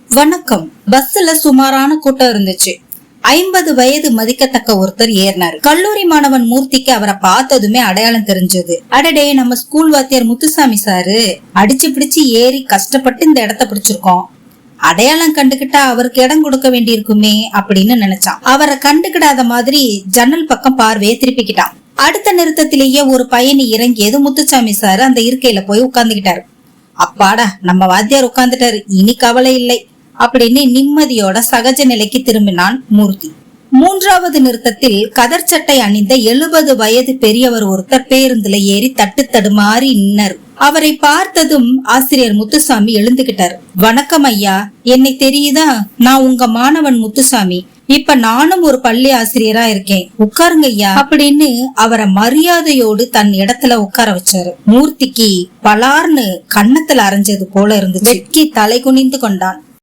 வணக்கம். பஸ்ல சுமாரான கூட்டம் இருந்துச்சு. 50 வயது மதிக்கத்தக்க ஒருத்தர் ஏறினாரு. கல்லூரி மாணவன் மூர்த்திக்கு அவரை பார்த்ததுமே அடையாளம் தெரிஞ்சது. அடடே, நம்ம ஸ்கூல் வாத்தியார் முத்துசாமி சாரு. அடிச்சு பிடிச்சு ஏறி கஷ்டப்பட்டு இந்த இடத்த பிடிச்சிருக்கோம். அடையாளம் கண்டுகிட்டா அவருக்கு இடம் கொடுக்க வேண்டி இருக்குமே அப்படின்னு நினைச்சான். அவரை கண்டுகிடாத மாதிரி ஜன்னல் பக்கம் பார்வையை திருப்பிக்கிட்டான். அடுத்த நிறுத்தத்திலேயே ஒரு பயணி இறங்கியது முத்துசாமி சாரு அந்த இருக்கையில போய் உட்கார்ந்துகிட்டாரு. அப்பாடா, நம்ம வாத்தியார் உட்கார்ந்துட்டாரு, இனி கவலை இல்லை அப்படின்னு நிம்மதியோட சகஜ நிலைக்கு திரும்பினான் மூர்த்தி. மூன்றாவது நிறுத்தத்தில் கதர் சட்டை அணிந்த 70 வயது பெரியவர் ஒருத்தர் பேருந்துல ஏறி தட்டு தடுமாறி நின்னார். அவரை பார்த்ததும் ஆசிரியர் முத்துசாமி எழுந்துகிட்டார். வணக்கம் ஐயா, என்னை தெரியுதா? நான் உங்க மாணவன் முத்துசாமி. இப்ப நானும் ஒரு பள்ளி ஆசிரியரா இருக்கேன், உட்காருங்க ஐயா அப்படின்னு அவரை மரியாதையோடு தன் இடத்துல உட்கார வச்சாரு. மூர்த்திக்கு பலார்னு கன்னத்துல அரைஞ்சது போல இருந்துச்சு. வெட்கி தலை குனிந்து கொண்டான்.